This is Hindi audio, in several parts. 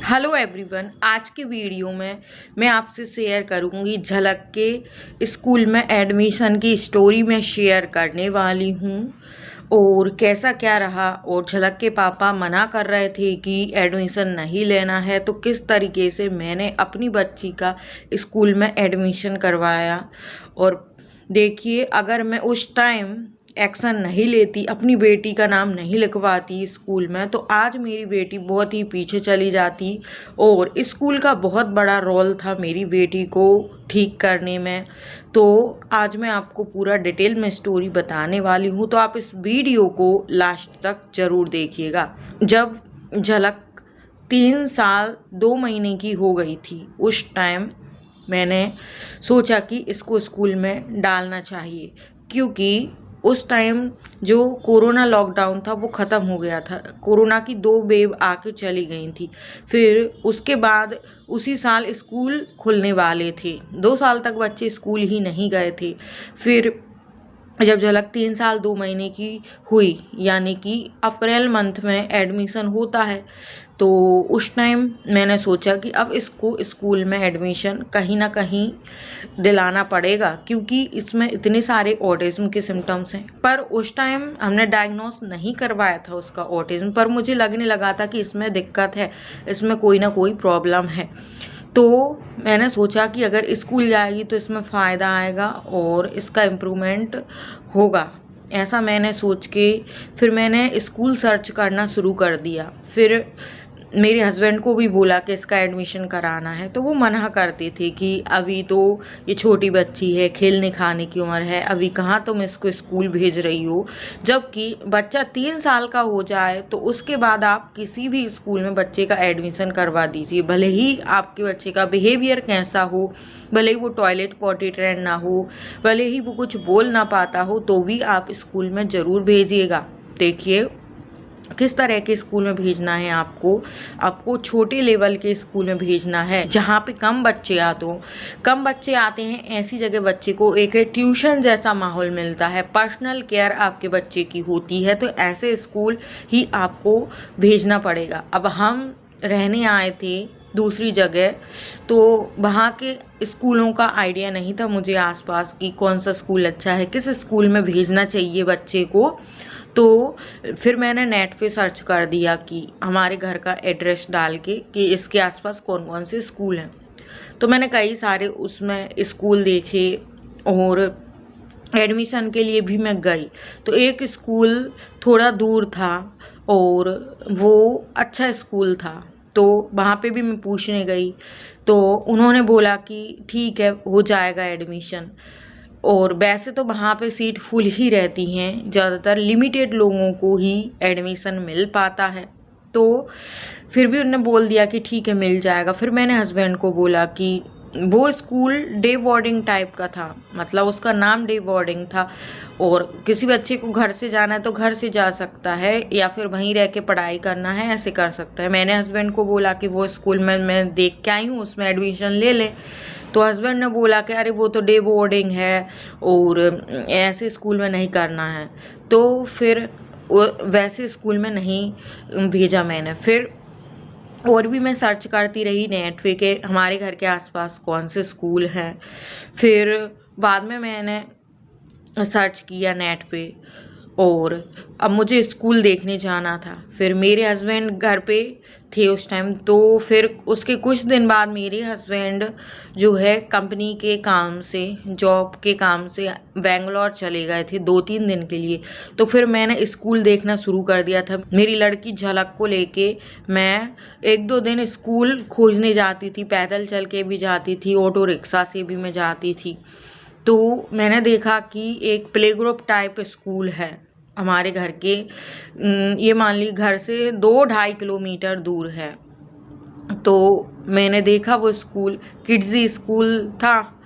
हेलो एवरीवन, आज के वीडियो में मैं आपसे शेयर करूंगी झलक के स्कूल में एडमिशन की स्टोरी मैं शेयर करने वाली हूं और कैसा क्या रहा। और झलक के पापा मना कर रहे थे कि एडमिशन नहीं लेना है, तो किस तरीके से मैंने अपनी बच्ची का स्कूल में एडमिशन करवाया। और देखिए, अगर मैं उस टाइम एक्शन नहीं लेती, अपनी बेटी का नाम नहीं लिखवाती स्कूल में, तो आज मेरी बेटी बहुत ही पीछे चली जाती। और स्कूल का बहुत बड़ा रोल था मेरी बेटी को ठीक करने में। तो आज मैं आपको पूरा डिटेल में स्टोरी बताने वाली हूँ, तो आप इस वीडियो को लास्ट तक ज़रूर देखिएगा। जब झलक 3 साल 2 महीने की हो गई थी, उस टाइम मैंने सोचा कि इसको स्कूल में डालना चाहिए, क्योंकि उस टाइम जो कोरोना लॉकडाउन था वो ख़त्म हो गया था। कोरोना की 2 वेव आके चली गई थी। फिर उसके बाद उसी साल स्कूल खुलने वाले थे। 2 साल तक बच्चे स्कूल ही नहीं गए थे। फिर जब झलक 3 साल 2 महीने की हुई, यानी कि अप्रैल मंथ में एडमिशन होता है, तो उस टाइम मैंने सोचा कि अब इसको स्कूल में एडमिशन कहीं ना कहीं दिलाना पड़ेगा, क्योंकि इसमें इतने सारे ऑटिज्म के सिम्टम्स हैं। पर उस टाइम हमने डायग्नोस नहीं करवाया था उसका ऑटिज्म, पर मुझे लगने लगा था कि इसमें दिक्कत है, इसमें कोई ना कोई प्रॉब्लम है। तो मैंने सोचा कि अगर स्कूल जाएगी तो इसमें फ़ायदा आएगा और इसका इम्प्रूवमेंट होगा। ऐसा मैंने सोच के फिर मैंने स्कूल सर्च करना शुरू कर दिया। फिर मेरे हस्बैंड को भी बोला कि इसका एडमिशन कराना है, तो वो मना करते थे कि अभी तो ये छोटी बच्ची है, खेलने खाने की उम्र है, अभी कहाँ तुम इसको स्कूल भेज रही हो। जबकि बच्चा 3 साल का हो जाए तो उसके बाद आप किसी भी स्कूल में बच्चे का एडमिशन करवा दीजिए, भले ही आपके बच्चे का बिहेवियर कैसा हो, भले ही वो टॉयलेट पॉटी ट्रेंड ना हो, भले ही वो कुछ बोल ना पाता हो, तो भी आप स्कूल में ज़रूर भेजिएगा। देखिए, किस तरह के स्कूल में भेजना है आपको छोटे लेवल के स्कूल में भेजना है, जहाँ पे कम बच्चे आते हैं। ऐसी जगह बच्चे को एक ट्यूशन जैसा माहौल मिलता है, पर्सनल केयर आपके बच्चे की होती है, तो ऐसे स्कूल ही आपको भेजना पड़ेगा। अब हम रहने आए थे दूसरी जगह, तो वहाँ के स्कूलों का आइडिया नहीं था मुझे आसपास कि कौन सा स्कूल अच्छा है, किस स्कूल में भेजना चाहिए बच्चे को। तो फिर मैंने नेट पे सर्च कर दिया कि हमारे घर का एड्रेस डाल के कि इसके आसपास कौन कौन से स्कूल हैं। तो मैंने कई सारे उसमें स्कूल देखे और एडमिशन के लिए भी मैं गई। तो एक स्कूल थोड़ा दूर था और वो अच्छा स्कूल था, तो वहाँ पे भी मैं पूछने गई, तो उन्होंने बोला कि ठीक है, हो जाएगा एडमिशन। और वैसे तो वहाँ पे सीट फुल ही रहती हैं, ज़्यादातर लिमिटेड लोगों को ही एडमिशन मिल पाता है। तो फिर भी उन्होंने बोल दिया कि ठीक है, मिल जाएगा। फिर मैंने हस्बैंड को बोला कि वो स्कूल डे बोर्डिंग टाइप का था, मतलब उसका नाम डे बोर्डिंग था, और किसी बच्चे को घर से जाना है तो घर से जा सकता है, या फिर वहीं रह के पढ़ाई करना है, ऐसे कर सकता है। मैंने हस्बैंड को बोला कि वो स्कूल में मैं देख के आई हूँ, उसमें एडमिशन ले लें। तो हस्बैंड ने बोला कि अरे वो तो डे बोर्डिंग है और ऐसे स्कूल में नहीं करना है। तो फिर वैसे स्कूल में नहीं भेजा मैंने। फिर और भी मैं सर्च करती रही नेट पे के हमारे घर के आसपास कौन से स्कूल हैं। फिर बाद में मैंने सर्च किया नेट पे, और अब मुझे स्कूल देखने जाना था। फिर मेरे हस्बैंड घर पे थे उस टाइम, तो फिर उसके कुछ दिन बाद मेरे हस्बैंड जो है कंपनी के काम से, जॉब के काम से बेंगलोर चले गए थे 2-3 दिन के लिए। तो फिर मैंने स्कूल देखना शुरू कर दिया था। मेरी लड़की झलक को लेके मैं 1-2 दिन स्कूल खोजने जाती थी, पैदल चल के भी जाती थी, ऑटो रिक्शा से भी मैं जाती थी। तो मैंने देखा कि एक प्ले ग्रुप टाइप स्कूल है हमारे घर के, ये मान ली घर से 2-2.5 किलोमीटर दूर है। तो मैंने देखा वो स्कूल किड्जी स्कूल था,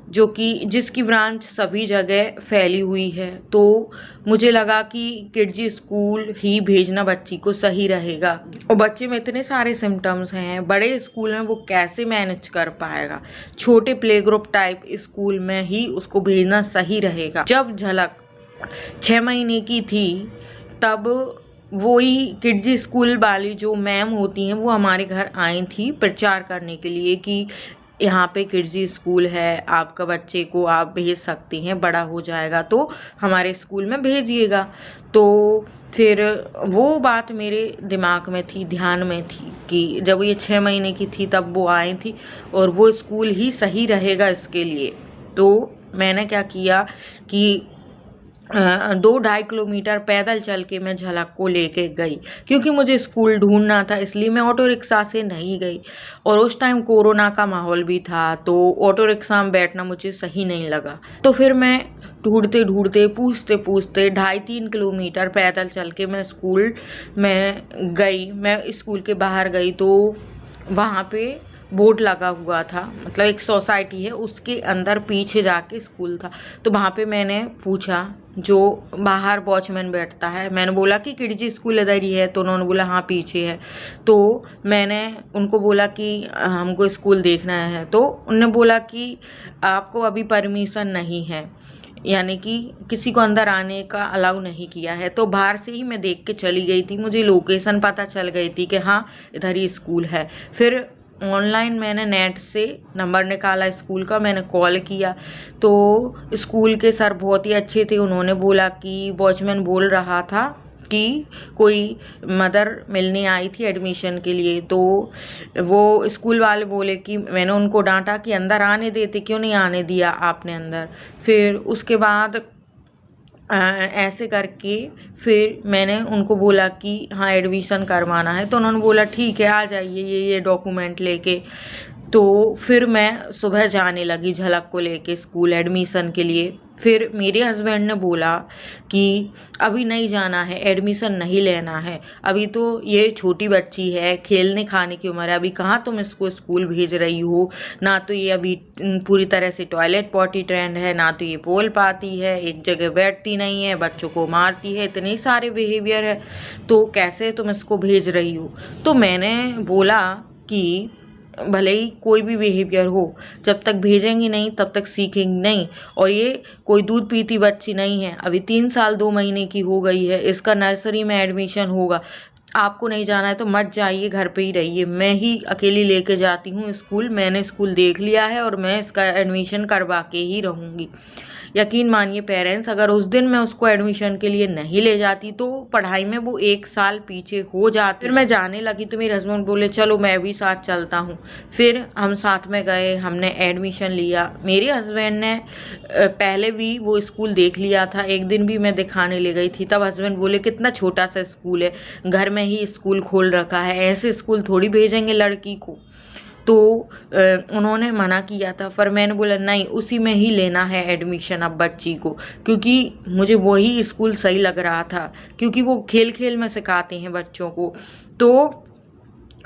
जो कि जिसकी ब्रांच सभी जगह फैली हुई है। तो मुझे लगा कि किड्जी स्कूल ही भेजना बच्ची को सही रहेगा, और बच्चे में इतने सारे सिम्टम्स हैं, बड़े स्कूल में वो कैसे मैनेज कर पाएगा, छोटे प्ले ग्रुप टाइप स्कूल में ही उसको भेजना सही रहेगा। जब झलक 6 महीने की थी, तब वही किड्जी स्कूल वाली जो मैम होती हैं वो हमारे घर आई थी प्रचार करने के लिए कि यहाँ पे किड्जी स्कूल है, आपका बच्चे को आप भेज सकती हैं, बड़ा हो जाएगा तो हमारे स्कूल में भेजिएगा। तो फिर वो बात मेरे दिमाग में थी, ध्यान में थी कि जब ये 6 महीने की थी तब वो आई थी और वो स्कूल ही सही रहेगा इसके लिए। तो मैंने क्या किया कि 2-2.5 किलोमीटर पैदल चल के मैं झलक को लेके गई, क्योंकि मुझे स्कूल ढूंढना था, इसलिए मैं ऑटो रिक्शा से नहीं गई। और उस टाइम कोरोना का माहौल भी था, तो ऑटो रिक्शा में बैठना मुझे सही नहीं लगा। तो फिर मैं ढूंढते ढूंढते पूछते पूछते 2.5-3 किलोमीटर पैदल चल के मैं स्कूल में गई। मैं स्कूल के बाहर गई तो वहाँ पे बोर्ड लगा हुआ था, मतलब एक सोसाइटी है उसके अंदर पीछे जाके स्कूल था। तो वहाँ पे मैंने पूछा, जो बाहर वॉचमैन बैठता है, मैंने बोला कि किड्जी स्कूल इधर ही है? तो उन्होंने बोला हाँ पीछे है। तो मैंने उनको बोला कि हमको स्कूल देखना है। तो उन्होंने बोला कि आपको अभी परमिशन नहीं है, यानी कि किसी को अंदर आने का अलाउ नहीं किया है। तो बाहर से ही मैं देख के चली गई थी, मुझे लोकेशन पता चल गई थी कि हाँ इधर ही स्कूल है। फिर ऑनलाइन मैंने नेट से नंबर निकाला स्कूल का, मैंने कॉल किया। तो स्कूल के सर बहुत ही अच्छे थे, उन्होंने बोला कि वॉचमैन बोल रहा था कि कोई मदर मिलने आई थी एडमिशन के लिए। तो वो स्कूल वाले बोले कि मैंने उनको डांटा कि अंदर आने देते, क्यों नहीं आने दिया आपने अंदर। फिर उसके बाद ऐसे करके फिर मैंने उनको बोला कि हाँ एडमिशन करवाना है। तो उन्होंने बोला ठीक है आ जाइए ये डॉक्यूमेंट लेके। तो फिर मैं सुबह जाने लगी झलक को लेके स्कूल एडमिशन के लिए। फिर मेरे हस्बैंड ने बोला कि अभी नहीं जाना है, एडमिशन नहीं लेना है, अभी तो ये छोटी बच्ची है, खेलने खाने की उम्र है, अभी कहाँ तुम इसको स्कूल भेज रही हो, ना तो ये अभी पूरी तरह से टॉयलेट पॉटी ट्रेंड है, ना तो ये बोल पाती है, एक जगह बैठती नहीं है, बच्चों को मारती है, इतने सारे बिहेवियर है, तो कैसे तुम इसको भेज रही हो। तो मैंने बोला कि भले ही कोई भी बिहेवियर हो, जब तक भेजेंगी नहीं तब तक सीखेंगी नहीं। और ये कोई दूध पीती बच्ची नहीं है, अभी 3 साल 2 महीने की हो गई है, इसका नर्सरी में एडमिशन होगा। आपको नहीं जाना है तो मत जाइए, घर पे ही रहिए, मैं ही अकेली लेके जाती हूँ स्कूल, मैंने स्कूल देख लिया है और मैं इसका एडमिशन करवा के ही रहूँगी। यकीन मानिए पेरेंट्स, अगर उस दिन मैं उसको एडमिशन के लिए नहीं ले जाती तो पढ़ाई में वो 1 साल पीछे हो जाती। फिर मैं जाने लगी तो मेरे हस्बैंड बोले चलो मैं भी साथ चलता हूँ। फिर हम साथ में गए, हमने एडमिशन लिया। मेरे हस्बैंड ने पहले भी वो स्कूल देख लिया था, एक दिन भी मैं दिखाने ले गई थी, तब हस्बैंड बोले कितना छोटा सा स्कूल है, घर में ही स्कूल खोल रखा है, ऐसे स्कूल थोड़ी भेजेंगे लड़की को। तो उन्होंने मना किया था, पर मैंने बोला नहीं उसी में ही लेना है एडमिशन अब बच्ची को, क्योंकि मुझे वही स्कूल सही लग रहा था, क्योंकि वो खेल खेल में सिखाते हैं बच्चों को। तो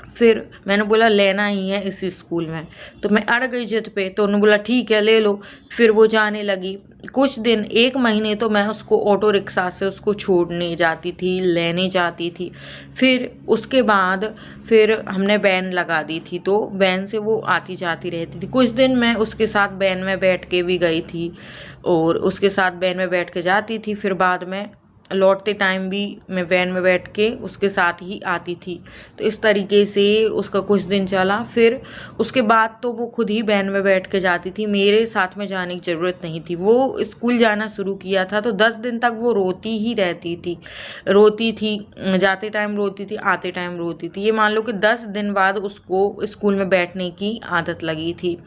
फिर मैंने बोला लेना ही है इसी स्कूल में। तो मैं अड़ गई जिद पे, तो उन्होंने बोला ठीक है ले लो। फिर वो जाने लगी। कुछ दिन 1 महीने तो मैं उसको ऑटो रिक्शा से उसको छोड़ने जाती थी, लेने जाती थी। फिर उसके बाद फिर हमने वैन लगा दी थी, तो वैन से वो आती जाती रहती थी। कुछ दिन मैं उसके साथ वैन में बैठ के भी गई थी और उसके साथ वैन में बैठ के जाती थी। फिर बाद में लौटते टाइम भी मैं वैन में बैठ के उसके साथ ही आती थी। तो इस तरीके से उसका कुछ दिन चला। फिर उसके बाद तो वो खुद ही वैन में बैठ के जाती थी, मेरे साथ में जाने की ज़रूरत नहीं थी। वो स्कूल जाना शुरू किया था तो 10 दिन तक वो रोती ही रहती थी, रोती थी, जाते टाइम रोती थी, आते टाइम रोती थी। ये मान लो कि 10 दिन बाद उसको स्कूल में बैठने की आदत लगी थी।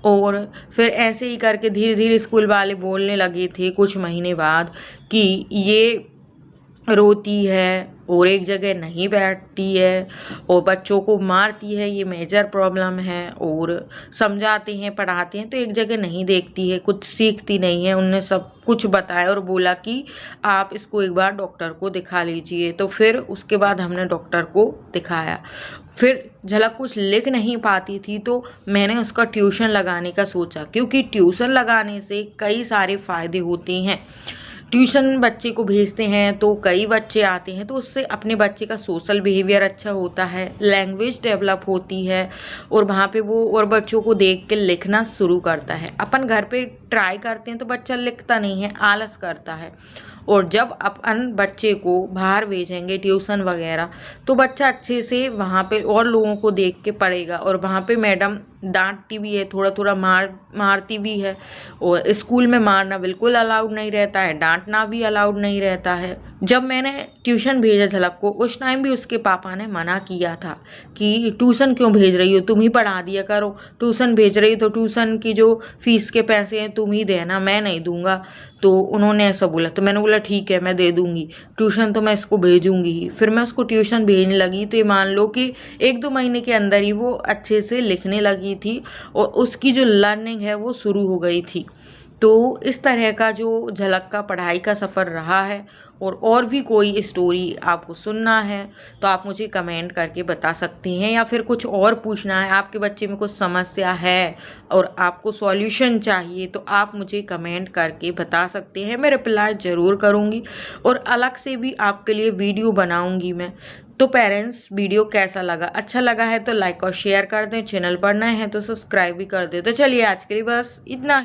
और फिर ऐसे ही करके धीरे धीरे स्कूल वाले बोलने लगे थे कुछ महीने बाद कि ये रोती है और एक जगह नहीं बैठती है और बच्चों को मारती है, ये मेजर प्रॉब्लम है। और समझाते हैं पढ़ाते हैं तो एक जगह नहीं देखती है, कुछ सीखती नहीं है। उनने सब कुछ बताया और बोला कि आप इसको एक बार डॉक्टर को दिखा लीजिए। तो फिर उसके बाद हमने डॉक्टर को दिखाया। फिर झलक कुछ लिख नहीं पाती थी तो मैंने उसका ट्यूशन लगाने का सोचा, क्योंकि ट्यूशन लगाने से कई सारे फ़ायदे होते हैं। ट्यूशन बच्चे को भेजते हैं तो कई बच्चे आते हैं, तो उससे अपने बच्चे का सोशल बिहेवियर अच्छा होता है, लैंग्वेज डेवलप होती है और वहाँ पे वो और बच्चों को देख के लिखना शुरू करता है। अपन घर पे ट्राई करते हैं तो बच्चा लिखता नहीं है, आलस करता है। और जब अपन बच्चे को बाहर भेजेंगे ट्यूशन वगैरह तो बच्चा अच्छे से वहाँ पे और लोगों को देख के पढ़ेगा। और वहाँ पे मैडम डांटती भी है, थोड़ा थोड़ा मारती भी है। और स्कूल में मारना बिल्कुल अलाउड नहीं रहता है, डांटना भी अलाउड नहीं रहता है। जब मैंने ट्यूशन भेजा झलक को उस टाइम भी उसके पापा ने मना किया था कि ट्यूशन क्यों भेज रही हो, तुम ही पढ़ा दिया करो, ट्यूशन भेज रही हो तो ट्यूशन की जो फीस के पैसे हैं तुम ही देना, मैं नहीं दूंगा। तो उन्होंने ऐसा बोला तो मैंने बोला ठीक है मैं दे दूंगी, ट्यूशन तो मैं इसको भेजूंगी ही। फिर मैं उसको ट्यूशन भेजने लगी तो ये मान लो कि 1-2 महीने के अंदर ही वो अच्छे से लिखने लगी थी और उसकी जो लर्निंग है वो शुरू हो गई थी। तो इस तरह का जो झलक का पढ़ाई का सफ़र रहा है। और भी कोई स्टोरी आपको सुनना है तो आप मुझे कमेंट करके बता सकती हैं, या फिर कुछ और पूछना है, आपके बच्चे में कुछ समस्या है और आपको सॉल्यूशन चाहिए तो आप मुझे कमेंट करके बता सकते हैं, मैं रिप्लाई ज़रूर करूँगी और अलग से भी आपके लिए वीडियो बनाऊँगी मैं। तो पेरेंट्स वीडियो कैसा लगा, अच्छा लगा है तो लाइक और शेयर कर दें, चैनल पर नए हैं तो सब्सक्राइब भी कर दें। तो चलिए आज के लिए बस इतना।